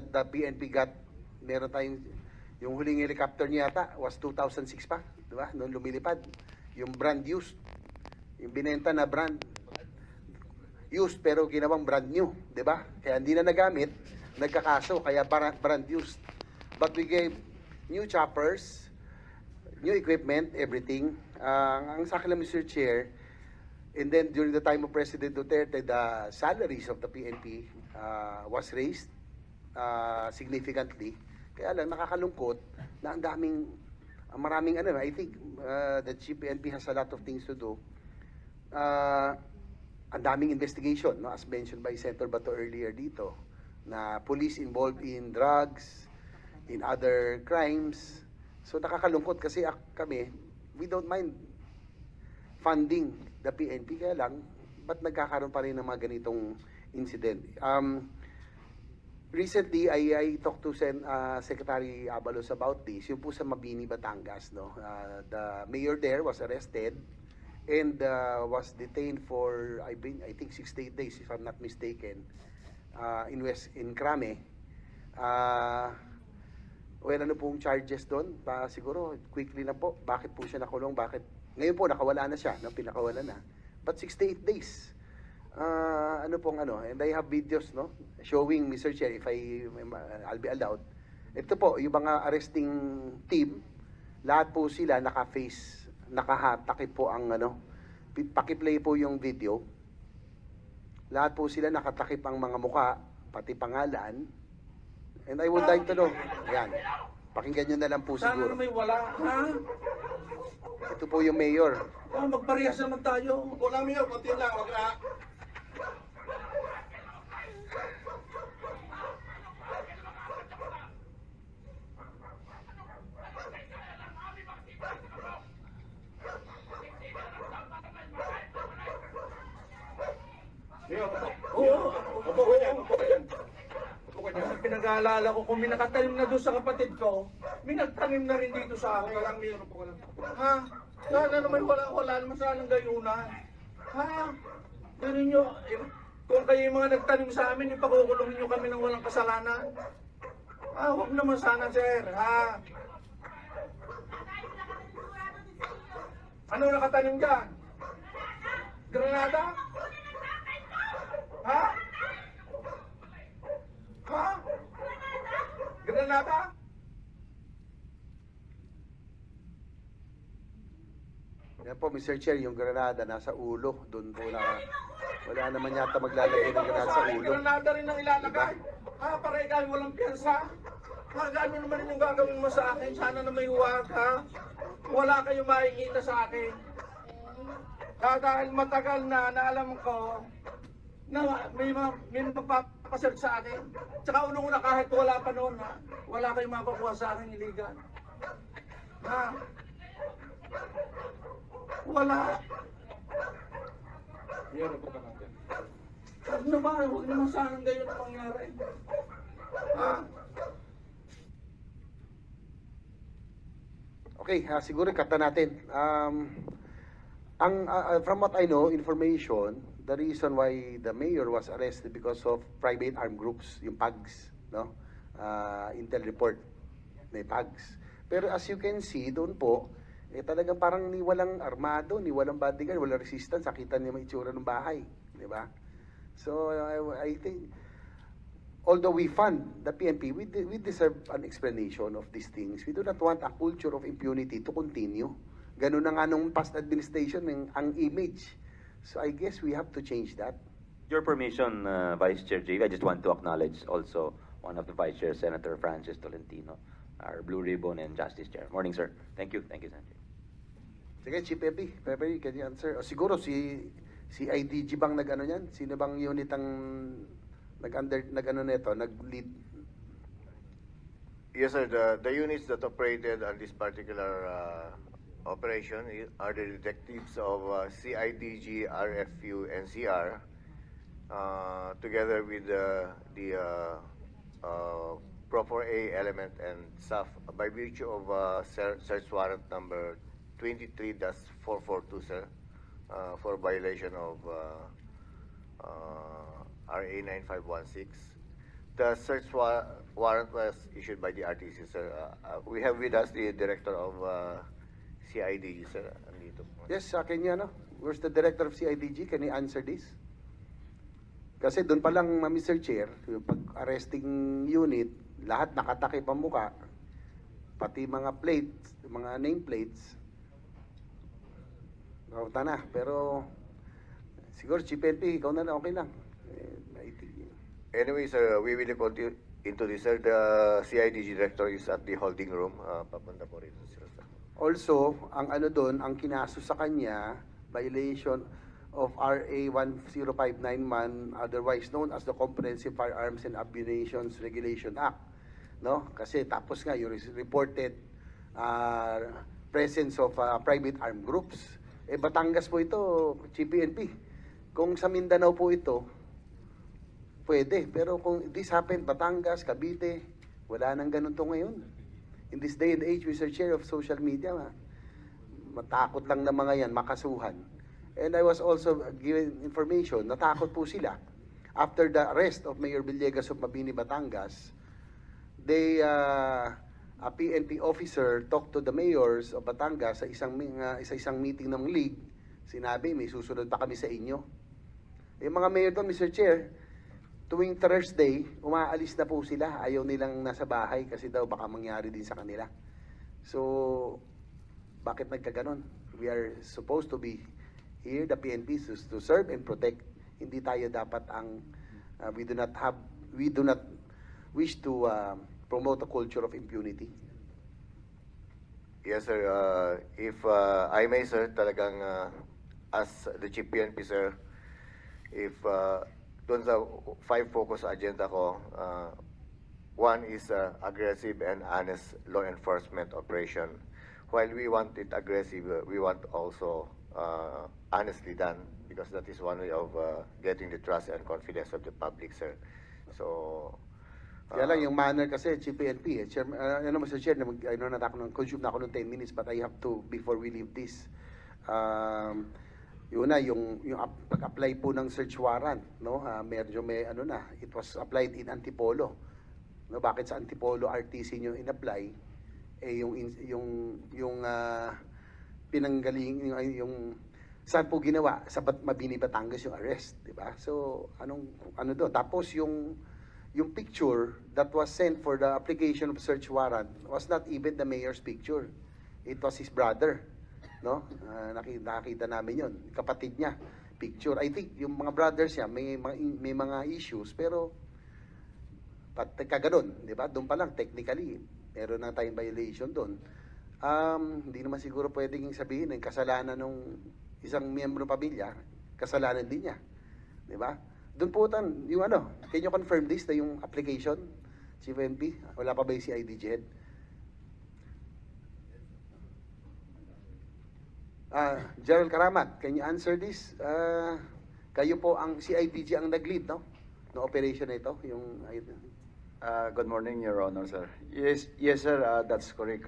the PNP got, meron tayong, yung huling helicopter niya yata was 2006 pa, di ba? Noong lumilipad. Yung brand used. Yung binenta na brand used pero ginawang brand new, di ba? Kaya hindi na nagamit, nagkakaso, kaya brand used. But we gave new choppers, new equipment, everything. Ang sa akin lang, Mr. Chair, and then during the time of President Duterte, the salaries of the PNP was raised significantly. Kaya lang, nakakalungkot na ang daming, maraming ano, I think the PNP has a lot of things to do. Ang daming investigation, no? As mentioned by Senator Bato earlier dito, na police involved in drugs, in other crimes. So nakakalungkot kasi kami, we don't mind funding the PNP, kaya lang, ba't nagkakaroon pa rin ng mga ganitong incident? Recently, I talked to Secretary Abalos about this, yung po sa Mabini, Batangas. No? The mayor there was arrested and was detained for, I think, 68 days, if I'm not mistaken, in Crame. Well, ano pong charges doon? Siguro, quickly na po. Bakit po siya nakulong? Bakit? Ngayon po, nakawala na siya. No? Pinakawala na. But 68 days. Ano pong ano? And I have videos, no? Showing, Mr. Chair, if I'll be allowed. Ito po, yung mga arresting team, lahat po sila naka-face, nakatakip po ang ano. Pakiplay po yung video. Lahat po sila nakatakip ang mga muka, pati pangalan. And I would like to know. Ayan. Pakinggan nyo na lang po siguro. Sana may wala, ha? Ito po yung mayor. Magparehas naman tayo. Wala mayor, konti lang, wag na. Mayor, Oo. upo ka dyan, upo ka dyan. Upo ka dyan. Ang pinag-aalala ko, kung may nakatanim na doon sa kapatid ko, may nagtanim na rin dito sa Upo akin. ka lang, mayor, upo ka lang. Ha? Sana naman wala naman sanang gayunan. Ha? Ganun nyo, kung kayo yung mga nagtanim sa amin, ipakukulong nyo kami ng walang kasalanan. Huwag naman sana, sir. Ha? Ano nakatanim dyan? Granada? Ha? Ha? Granada? Yan po, Mr. Chair, yung granada nasa ulo. Doon po na, wala naman yata maglalagay ng granada sa ulo. Granada rin ang ilalagay. Para ikaw walang piyansa. Gano'n naman yung gagawin mo sa akin. Sana na may huwag, ha? Wala kayong makikita sa akin. Dahil matagal na alam ko na may magpapasearch sa akin. Tsaka unang-una kahit wala pa noon, ha? Wala kayong makukuha sa akin iligan. Ha? Wala. Mayor, upo ka lang dyan. Huwag naman sanang gayon ang mangyari. Ha? Okay, siguro kata natin. From what I know, information, the reason why the mayor was arrested because of private armed groups, yung PAGs, no? Intel report, may PAGs. Pero as you can see, doon po, talagang parang ni walang armado, ni walang bodyguard, walang resistance, nakita niyo may itsura ng bahay, di ba? So, I think, although we fund the PNP, we deserve an explanation of these things. We do not want a culture of impunity to continue. Ganun na nga nung past administration ang image. So I guess we have to change that. Your permission, Vice Chair JV, I just want to acknowledge also one of the Vice Chair, Senator Francis Tolentino, our Blue Ribbon and Justice Chair. Morning, sir. Thank you, Senator. Sige, Chief Pepe, can you answer? O siguro si IDG bang nag-ano yan? Sino bang unit ang nag-lead? Yes, sir. The units that operated on this particular operation are the detectives of CIDG, RFU, NCR, together with the Pro 4A element and SAF by virtue of search warrant number 23-442, sir, for violation of RA 9516. The search warrant was issued by the RTC, sir. We have with us the director of CIDG, sir. Andito po. Yes, sa akin yan, no? Where's the director of CIDG? Can he answer this? Kasi doon pa lang, Mr. Chair, yung pag-arresting unit, lahat nakatakip ang muka, pati mga plates, mga nameplates, kauta na. Pero, siguro, Chief NP, ikaw na lang, okay lang. Anyway, sir, we will look into this, sir. The CIDG director is at the holding room. Papunta po rito, sir. Also, ang ano doon, ang kinaso sa kanya, violation of RA 10591, otherwise known as the Comprehensive Firearms and Ammunition Regulation Act. No? Kasi tapos nga, you reported presence of private armed groups. Batangas po ito, CPNP. Kung sa Mindanao po ito, pwede. Pero kung this happened, Batangas, Cavite, wala nang ganun to ngayon. In this day and age, Mr. Chair of social media, matakot lang na mga yan, makasuhan. And I was also given information, natakot po sila. After the arrest of Mayor Villegas of Mabini, Batangas, a PNP officer talked to the mayors of Batangas sa isang meeting ng league. Sinabi, may susunod pa kami sa inyo. Yung mga mayor doon, Mr. Chair, tuwing Thursday, umaalis na po sila. Ayaw nilang nasa bahay kasi daw baka mangyari din sa kanila. So, bakit nagkaganon? We are supposed to be here, the PNP, to serve and protect. Hindi tayo dapat we do not wish to promote a culture of impunity. Yes, sir. If I may, sir, talagang as the Chief PNP, sir, if doon sa 5 focus agenda ko, one is aggressive and honest law enforcement operation. While we want it aggressive, we want also honestly done, because that is one way of getting the trust and confidence of the public, sir. So, Kaya lang yung manner kasi, CPNP, Mr. Chair, consume na ako ng 10 minutes, but I have to, before we leave this, yun na, yung pag-apply po ng search warrant, no? Medyo may, it was applied in Antipolo. No? Bakit sa Antipolo RTC nyo in-apply? Yung pinanggaling, yung saan po ginawa? Sa Mabini, Batangas yung arrest, di ba? So, ano doon? Tapos yung picture that was sent for the application of search warrant was not even the mayor's picture. It was his brother. No? Nakita namin yon, kapatid niya, picture. I think yung mga brothers niya may mga issues, pero kaganon, di ba? Doon pa lang, technically, meron na tayong violation doon. Hindi naman siguro pwedeng sabihin ng kasalanan ng isang miyembro ng pamilya, kasalanan din niya. Di ba? Doon po yung can you confirm this na yung application, Chief NP? Wala pa ba yung CIDG head? Gerald Karamat, can you answer this? Kayo po ang CIDG ang nag-lead, no? No operation na ito, yung Good morning, Your Honor, sir. Yes, sir, that's correct.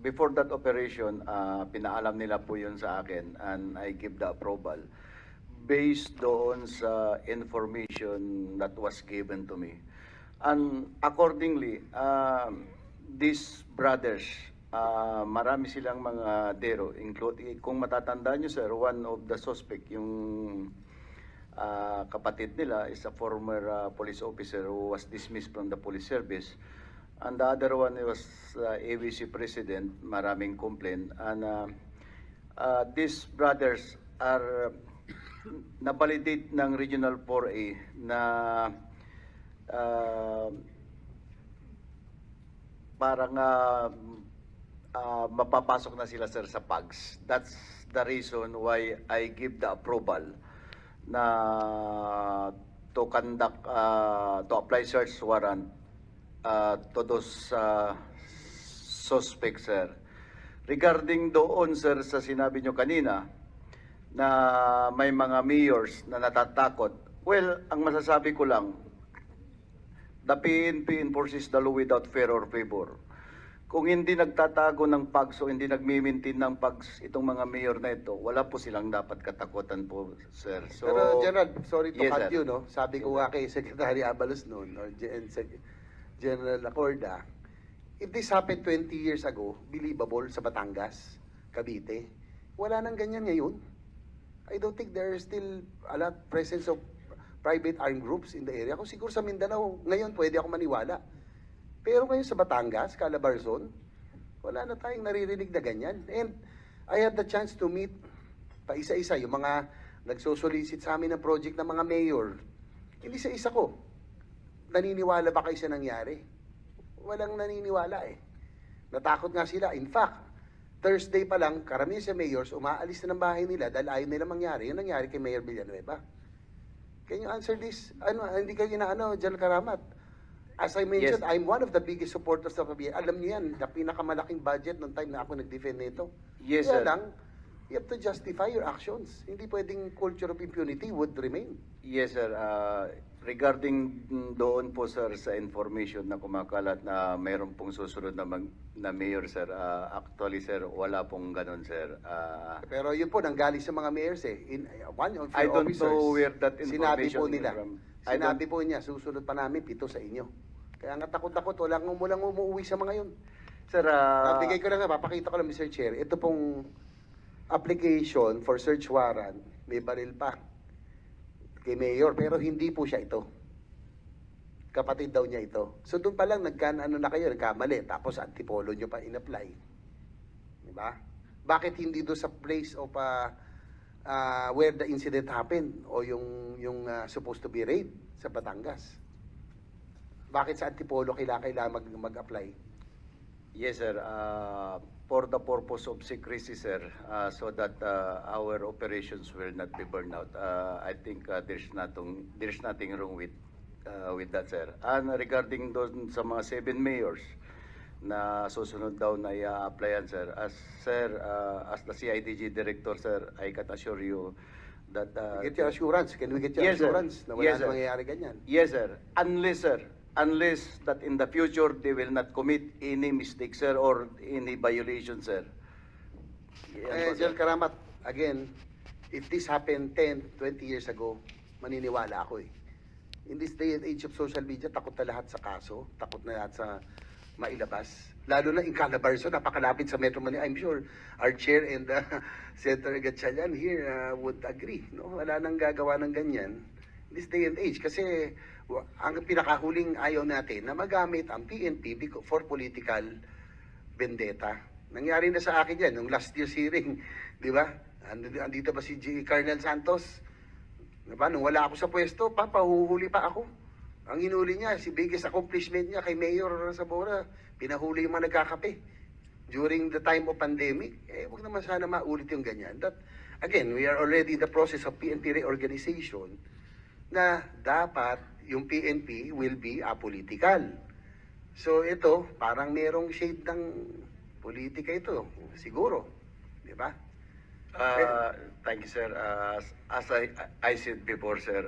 Before that operation, pinaalam nila po yun sa akin, and I give the approval based doon sa information that was given to me. And accordingly, these brothers, marami silang mga dero, including, kung matatandaan nyo, sir, one of the suspect, yung kapatid nila is a former police officer who was dismissed from the police service. And the other one was AVC president, maraming complaint. And these brothers are na-validate ng Regional 4A na parang mapapasok na sila, sir, sa PAGS. That's the reason why I give the approval na to conduct, to apply search warrant to those suspects, sir. Regarding doon, sir, sa sinabi nyo kanina na may mga mayors na natatakot, well, ang masasabi ko lang, the PNP enforces the law without fear or favor. kung hindi nagtatago ng PAGS o hindi nagmi-maintain ng PAGS itong mga mayor na ito, wala po silang dapat katakutan po, sir. So, Pero General, sorry to Yes, cut sir. you, no? Sabi ko nga kay Secretary Abalos noon, or General Acorda, if this happened 20 years ago, believable sa Batangas, Cavite, wala nang ganyan ngayon. I don't think there is still a lot presence of private armed groups in the area. Kung siguro sa Mindanao, ngayon pwede ako maniwala. Pero ngayon sa Batangas, Calabarzon, wala na tayong naririnig na ganyan. And I had the chance to meet pa isa-isa yung mga nagsosolicit sa amin ng project ng mga mayor. Hindi sa isa ko. Naniniwala ba kayo sa nangyari? Walang naniniwala eh. Natakot nga sila. In fact, Thursday pa lang, karamihan sa mayors, umaalis na ng bahay nila dahil ayaw nila mangyari. Yung nangyari kay Mayor Villanueva. Can you answer this? Ano, hindi kayo inaano, General Karamat? As I mentioned, Yes. I'm one of the biggest supporters of PBBM. Alam niyo yan, na pinakamalaking budget nung time na ako nag-defend nito. Yes, Kaya sir. lang, you have to justify your actions. Hindi pwedeng culture of impunity would remain. Yes, sir. Regarding doon po, sir, sa information na kumakalat na mayroon pong susunod na mayor, sir, actually, sir, wala pong ganun, sir. Pero yun po, nanggaling sa mga mayors eh. One of your I don't officers, know where that sinabi po information nila. from. Sinabi po niya, susunod pa namin 7 sa inyo. Kaya nga takot-takot, walang umuwi sa mga yun. Sir, Bigay ko lang, papakita ko lang, Mr. Chair. Ito pong application for search warrant, may baril pa kay Mayor, pero hindi po siya ito. Kapatid daw niya ito. So doon pa lang, nagkamali, tapos antipolo nyo pa in-apply. Diba? Bakit hindi doon sa place of where the incident happened o yung supposed to be raid sa Batangas? Bakit sa antipolo kailangan mag-apply? yes, sir. For the purpose of secrecy, sir, so that our operations will not be burned out. I think there's nothing wrong with that, sir. And regarding doon sa mga 7 mayors na susunod daw na i-applyan, sir, as the CIDG director, sir, I can assure you that Get your assurance. Can we get your Yes, sir. assurance na wala Yes, na sir. mangyayari ganyan? Yes, sir. Unless that in the future they will not commit any mistake, sir, or any violation, sir. Yan po, sir. General Karamat, again, if this happened 10, 20 years ago, maniniwala ako eh. In this day and age of social media, takot na lahat sa kaso, takot na lahat sa mailabas. Lalo na in Calabarzon, napakalapit sa Metro Manila. I'm sure our chair and Senator Gatchalian here would agree. No? Wala nang gagawa ng ganyan in this day and age. Kasi ang pinakahuling ayaw natin na magamit ang PNP for political vendetta. Nangyari na sa akin yan, nung last year's hearing, di ba? Andito ba si Colonel Santos? Diba? Nung wala ako sa pwesto, papahuhuli pa ako. Ang hinuli niya, si biggest accomplishment niya kay Mayor Sabora, pinahuli yung mga nagkakape during the time of pandemic. Huwag naman sana maulit yung ganyan. That, again, we are already in the process of PNP reorganization na dapat yung PNP will be apolitical. So ito, parang merong shade ng politika ito, siguro. Di ba? Thank you, sir. As I said before, sir,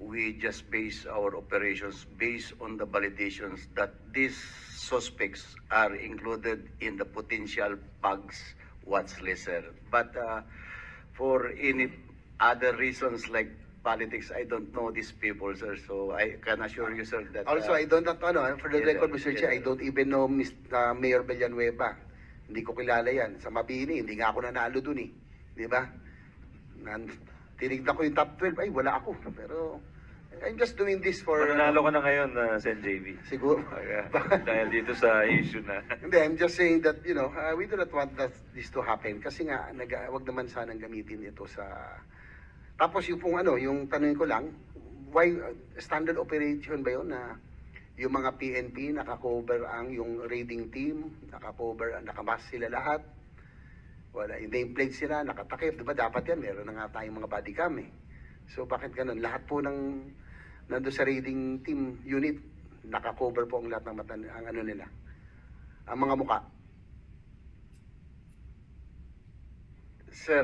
we just base our operations based on the validations that these suspects are included in the potential PAGS watch list, sir. But for any other reasons like politics, I don't know these people, sir. So I can assure you, sir, that... Also, I don't know, for the Yes, record, sir. Mr. Chair, Yes, I sir. don't even know Mayor Villanueva. Hindi ko kilala yan. Sa Mabini, hindi nga ako nanalo dun eh. Di ba? Tinignan ko yung top 12, ay wala ako. Pero, I'm just doing this for... Mananalo ka na ngayon, Sen. JV. Siguro. Dahil dito sa issue na. Hindi, I'm just saying that, we do not want this to happen. Kasi nga, wag naman sanang gamitin ito sa... Tapos yung pong yung tanong ko lang, why standard operation ba yun na yung mga PNP nakakover ang yung raiding team, nakamas sila lahat, wala, nameplate sila, nakatakip, diba dapat yan, meron na nga tayong mga body cam eh. So bakit ganun? Lahat po nando sa raiding team unit, nakakover po ang lahat ng mata, ang nila, ang mga muka. Sir,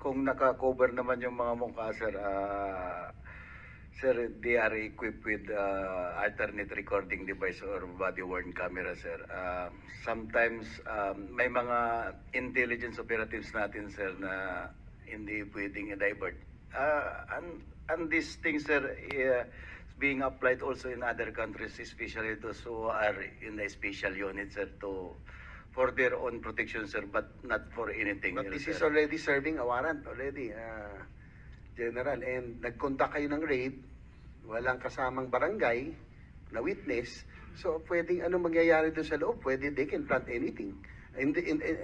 kung naka-cover naman yung mga mukha, sir, Sir, they are equipped with alternate recording device or body-worn camera, sir. Sometimes may mga intelligence operatives natin, sir, na hindi pwedeng i-divert. And these things, sir, is being applied also in other countries, especially those who are in the special units, sir, for their own protection, sir, but not for anything But else, this is sir. already serving a warrant already, General. And nagkontak kayo ng raid, walang kasamang barangay na witness. So, pwedeng ano mangyayari doon sa loob? Pwede, they can plant anything. And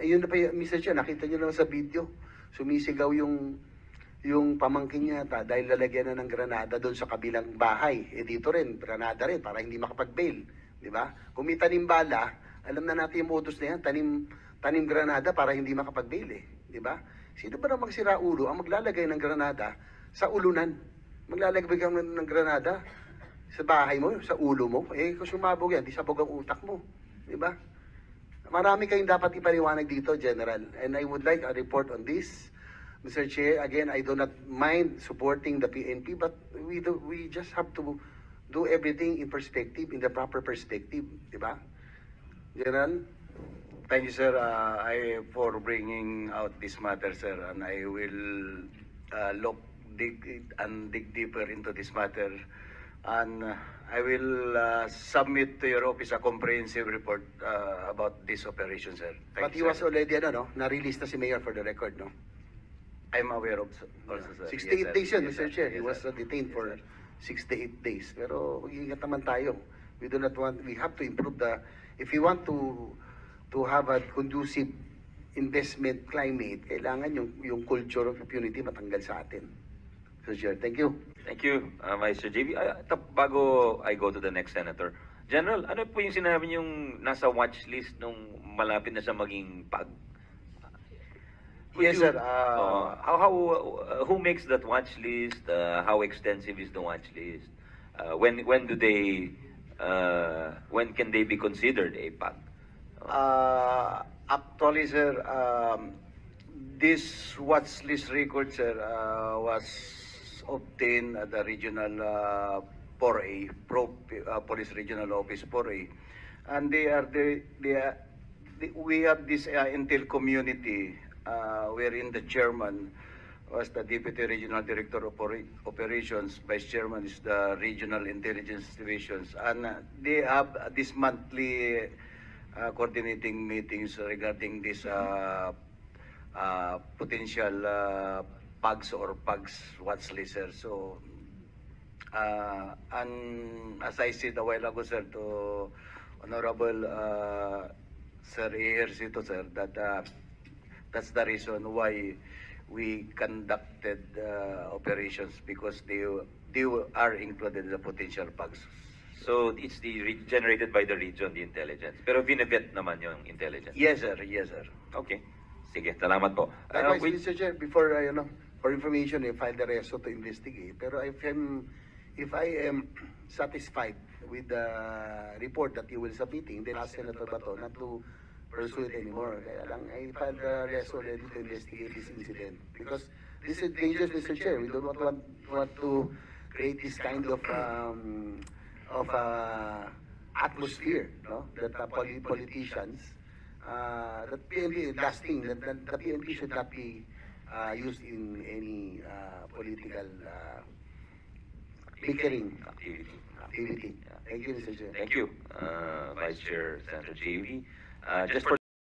yun na pa, Mr. Chair, nakita nyo naman sa video, sumisigaw yung pamangkin niya dahil lalagyan na ng granada doon sa kabilang bahay. Eh dito rin, granada rin para hindi makapag-bail. Di ba? Kung may tanim bala, alam na natin yung modus na yan, tanim granada para hindi makapag-bail eh. Di ba? Sino ba namang sira ulo ang maglalagay ng granada sa ulunan? Maglalagay ka ng granada sa bahay mo, sa ulo mo. Eh kung sumabog yan, di sabog ang utak mo. Di ba? Marami kayong dapat ipaliwanag dito, General. And I would like a report on this. Mr. Chair, again, I do not mind supporting the PNP, but we just have to do everything in perspective, in the proper perspective, di ba? General? Thank you, sir, for bringing out this matter, sir, and I will dig deeper into this matter, and I will submit to your office a comprehensive report about this operation, sir. But Thank he you, was sir. already, na-release na si Mayor for the record, no? I'm aware of also, sir. 68 days yun, Mr. Chair. He Yes, was sir. detained for Yes, 68 days. Pero mag-iingat naman tayo. We have to improve if we want to have a conducive investment climate, kailangan yung culture of impunity matanggal sa atin. Mr. Chair, thank you. Thank you, Vice Chair JV. Bago I go to the next senator, General, ano po yung sinabi niyong nasa watch list nung malapit na sa maging pag? Yes, sir. Who makes that watch list? How extensive is the watch list? When can they be considered a PAG? Actually, sir, this watch list record, sir, was obtained at the regional 4A, Police Regional Office 4A, and we have this intel community wherein the chairman was the Deputy Regional Director of Operations, Vice Chairman is the Regional Intelligence Divisions, and they have this monthly coordinating meetings regarding this potential PAGs or PAGs watch list, sir. So, and as I said a while ago, sir, to Honorable Sir Ejercito, sir, that that's the reason why we conducted operations, because they are included in the potential PAGs. So it's generated by the region, the intelligence. Pero binavet naman yung intelligence. Yes, sir. Yes, sir. Okay. Sige, salamat po. Likewise, Mr. Chair, before, for information, I filed the reso to investigate. Pero if I am satisfied with the report that you will submitting, then ask Senator Bato not to pursue it anymore. Kaya lang, I filed the reso already to investigate this incident. Because this is dangerous, Mr. Chair. We don't want to create this kind of atmosphere, no? That politicians, that PNP, last thing, that the PNP should not be used in any political bickering activity. Thank you, Mr. Chair. Thank you, Vice Chair Senator JV. Just for